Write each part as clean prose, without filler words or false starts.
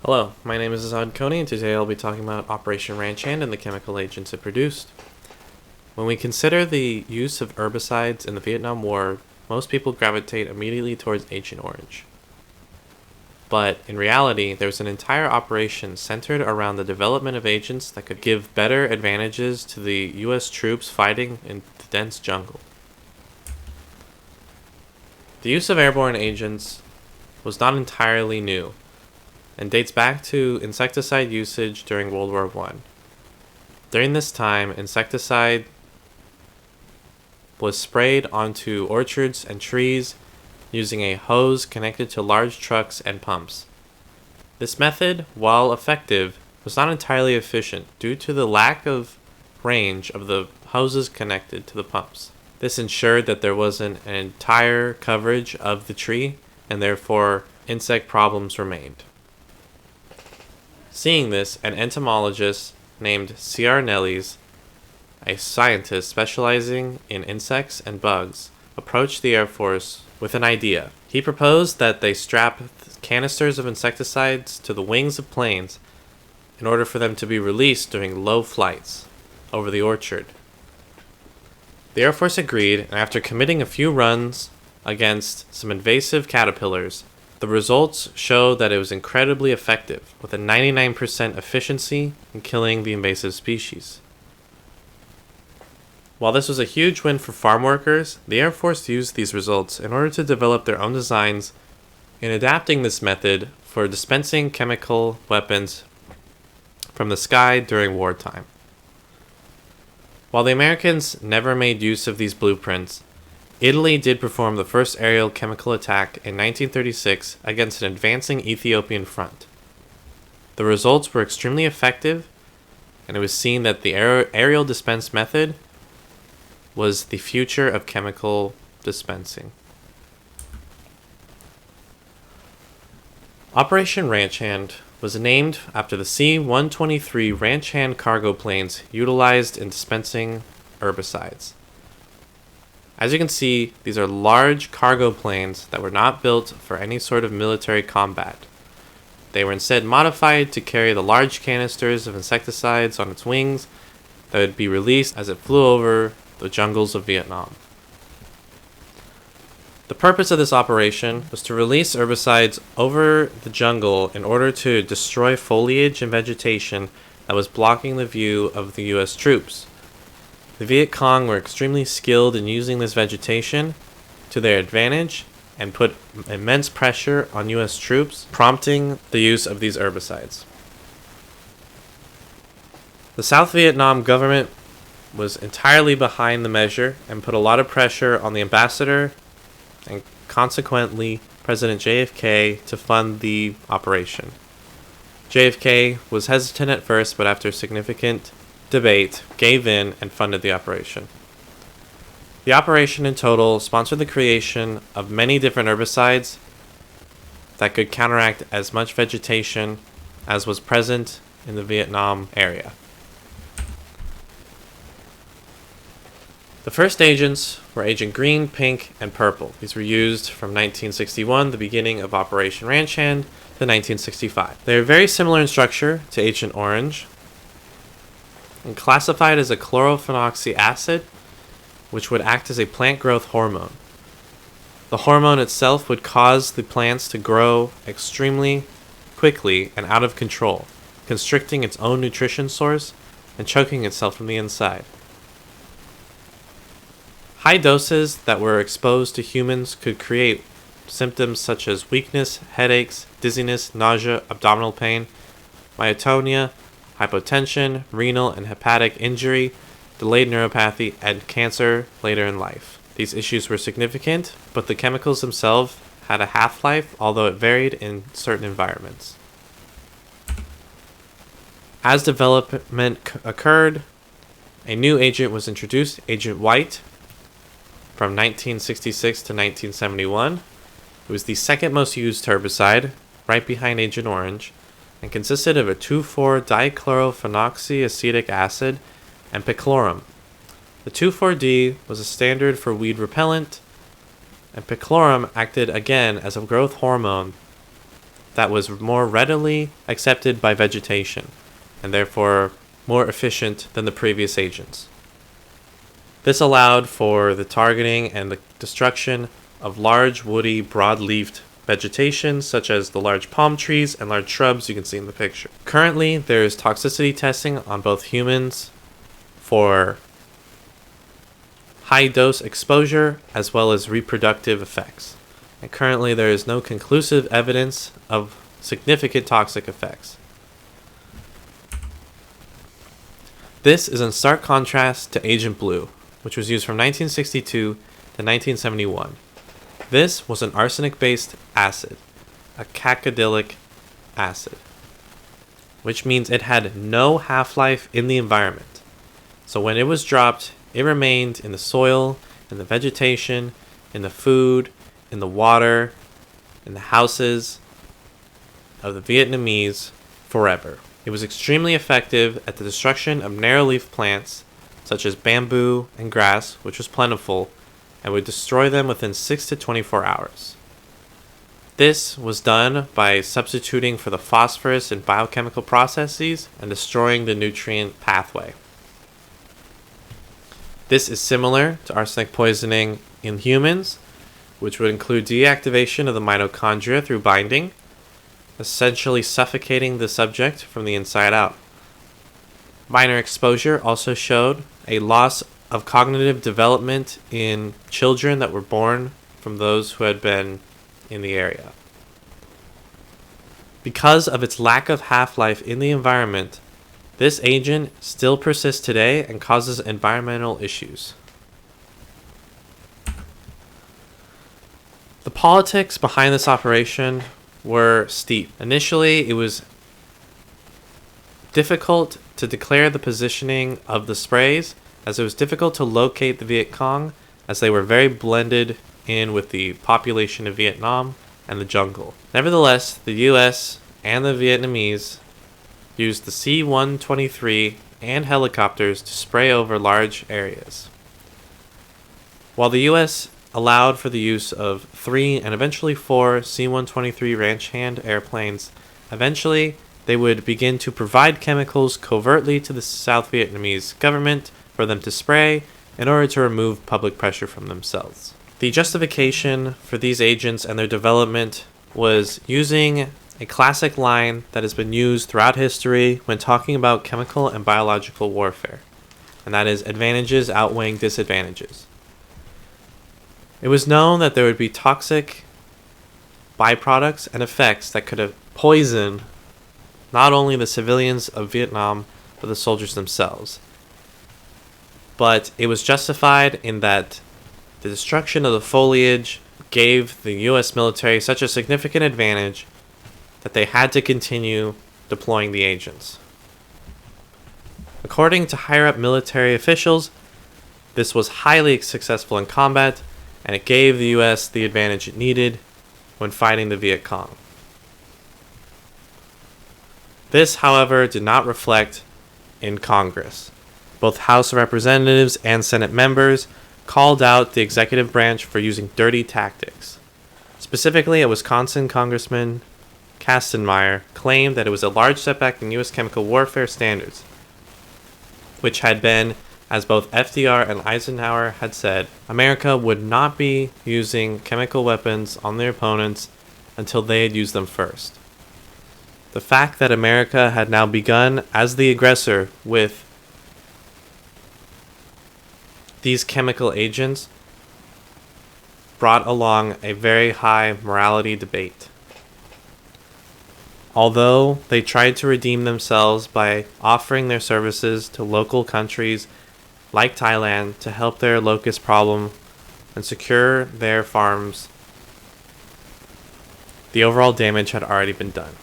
Hello, my name is Azad Koni, and today I'll be talking about Operation Ranch Hand and the chemical agents it produced. When we consider the use of herbicides in the Vietnam War, most people gravitate immediately towards Agent Orange. But in reality, there was an entire operation centered around the development of agents that could give better advantages to the US troops fighting in the dense jungle. The use of airborne agents was not entirely new, and dates back to insecticide usage during World War I. During this time, insecticide was sprayed onto orchards and trees using a hose connected to large trucks and pumps. This method, while effective, was not entirely efficient due to the lack of range of the hoses connected to the pumps. This ensured that there wasn't an entire coverage of the tree, and therefore insect problems remained. Seeing this, an entomologist named C.R. Nellis, a scientist specializing in insects and bugs, approached the Air Force with an idea. He proposed that they strap canisters of insecticides to the wings of planes in order for them to be released during low flights over the orchard. The Air Force agreed, and after committing a few runs against some invasive caterpillars, the results showed that it was incredibly effective, with a 99% efficiency in killing the invasive species. While this was a huge win for farm workers, the Air Force used these results in order to develop their own designs in adapting this method for dispensing chemical weapons from the sky during wartime. While the Americans never made use of these blueprints, Italy did perform the first aerial chemical attack in 1936 against an advancing Ethiopian front. The results were extremely effective, and it was seen that the aerial dispense method was the future of chemical dispensing. Operation Ranch Hand was named after the C-123 Ranch Hand cargo planes utilized in dispensing herbicides. As you can see, these are large cargo planes that were not built for any sort of military combat. They were instead modified to carry the large canisters of insecticides on its wings that would be released as it flew over the jungles of Vietnam. The purpose of this operation was to release herbicides over the jungle in order to destroy foliage and vegetation that was blocking the view of the US troops. The Viet Cong were extremely skilled in using this vegetation to their advantage and put immense pressure on US troops, prompting the use of these herbicides. The South Vietnam government was entirely behind the measure and put a lot of pressure on the ambassador and consequently President JFK to fund the operation. JFK was hesitant at first, but after significant debate, gave in and funded the operation. The operation in total sponsored the creation of many different herbicides that could counteract as much vegetation as was present in the Vietnam area. The first agents were Agent Green, Pink, and Purple. These were used from 1961, the beginning of Operation Ranch Hand, to 1965. They are very similar in structure to Agent Orange, and classified as a chlorophenoxy acid, which would act as a plant growth hormone. The hormone itself would cause the plants to grow extremely quickly and out of control, constricting its own nutrition source and choking itself from the inside. High doses that were exposed to humans could create symptoms such as weakness, headaches, dizziness, nausea, abdominal pain, myotonia, hypotension, renal and hepatic injury, delayed neuropathy, and cancer later in life. These issues were significant, but the chemicals themselves had a half-life, although it varied in certain environments. As development occurred, a new agent was introduced, Agent White, from 1966 to 1971. It was the second most used herbicide, right behind Agent Orange, and consisted of a 2,4-dichlorophenoxy acetic acid and picloram. The 2,4-D was a standard for weed repellent, and picloram acted again as a growth hormone that was more readily accepted by vegetation, and therefore more efficient than the previous agents. This allowed for the targeting and the destruction of large, woody, broad-leafed vegetation, such as the large palm trees and large shrubs you can see in the picture. Currently, there is toxicity testing on both humans for high-dose exposure as well as reproductive effects. And currently, there is no conclusive evidence of significant toxic effects. This is in stark contrast to Agent Blue, which was used from 1962 to 1971. This was an arsenic-based acid, a cacodyllic acid, which means it had no half-life in the environment. So when it was dropped, it remained in the soil, in the vegetation, in the food, in the water, in the houses of the Vietnamese forever. It was extremely effective at the destruction of narrow-leaf plants, such as bamboo and grass, which was plentiful, and would destroy them within 6 to 24 hours. This was done by substituting for the phosphorus in biochemical processes and destroying the nutrient pathway. This is similar to arsenic poisoning in humans, which would include deactivation of the mitochondria through binding, essentially suffocating the subject from the inside out. Minor exposure also showed a loss of cognitive development in children that were born from those who had been in the area. Because of its lack of half-life in the environment, this agent still persists today and causes environmental issues. The politics behind this operation were steep. Initially, it was difficult to declare the positioning of the sprays, as it was difficult to locate the Viet Cong, as they were very blended in with the population of Vietnam and the jungle. Nevertheless, the US and the Vietnamese used the C-123 and helicopters to spray over large areas. While the US allowed for the use of 3 and eventually 4 C-123 ranch hand airplanes, eventually they would begin to provide chemicals covertly to the South Vietnamese government for them to spray in order to remove public pressure from themselves. The justification for these agents and their development was using a classic line that has been used throughout history when talking about chemical and biological warfare, and that is advantages outweighing disadvantages. It was known that there would be toxic byproducts and effects that could have poisoned not only the civilians of Vietnam, but the soldiers themselves. But it was justified in that the destruction of the foliage gave the US military such a significant advantage that they had to continue deploying the agents. According to higher-up military officials, this was highly successful in combat, and it gave the US the advantage it needed when fighting the Viet Cong. This, however, did not reflect in Congress. Both House of Representatives and Senate members called out the executive branch for using dirty tactics. Specifically, a Wisconsin Congressman, Kastenmeier, claimed that it was a large setback in U.S. chemical warfare standards, which had been, as both FDR and Eisenhower had said, America would not be using chemical weapons on their opponents until they had used them first. The fact that America had now begun as the aggressor with these chemical agents brought along a very high morality debate. Although they tried to redeem themselves by offering their services to local countries like Thailand to help their locust problem and secure their farms, the overall damage had already been done.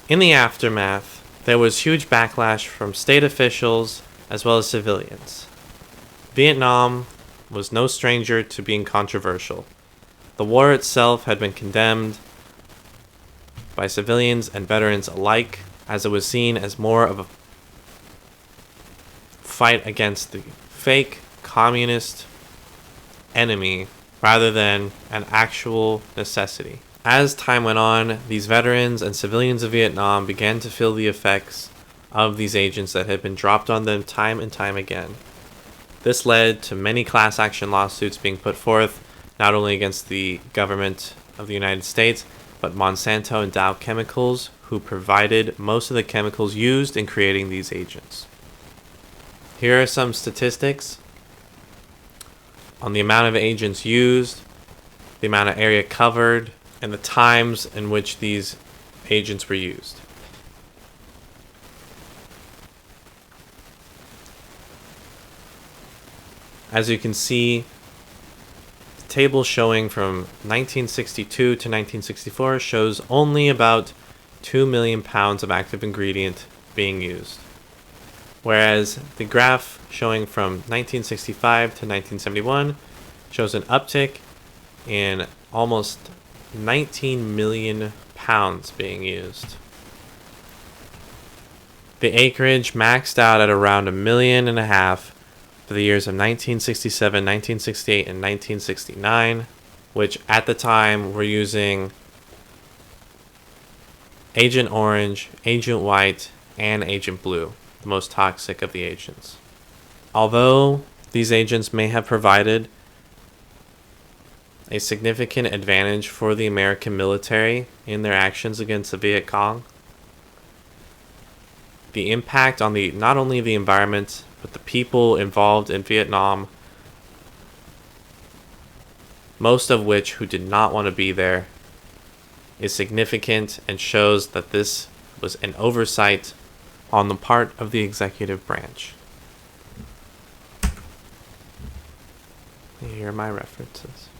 In the aftermath, there was huge backlash from state officials as well as civilians. Vietnam was no stranger to being controversial. The war itself had been condemned by civilians and veterans alike, as it was seen as more of a fight against the fake communist enemy rather than an actual necessity. As time went on, these veterans and civilians of Vietnam began to feel the effects of these agents that had been dropped on them time and time again. This led to many class action lawsuits being put forth, not only against the government of the United States, but Monsanto and Dow Chemicals, who provided most of the chemicals used in creating these agents. Here are some statistics on the amount of agents used, the amount of area covered, and the times in which these agents were used. As you can see, the table showing from 1962 to 1964 shows only about 2 million pounds of active ingredient being used. Whereas the graph showing from 1965 to 1971 shows an uptick in almost 19 million pounds being used. The acreage maxed out at around 1.5 million for the years of 1967, 1968, and 1969, which at the time were using Agent Orange, Agent White, and Agent Blue, the most toxic of the agents. Although these agents may have provided a significant advantage for the American military in their actions against the Viet Cong, the impact on not only the environment, but the people involved in Vietnam, most of which who did not want to be there, is significant and shows that this was an oversight on the part of the executive branch. Here are my references.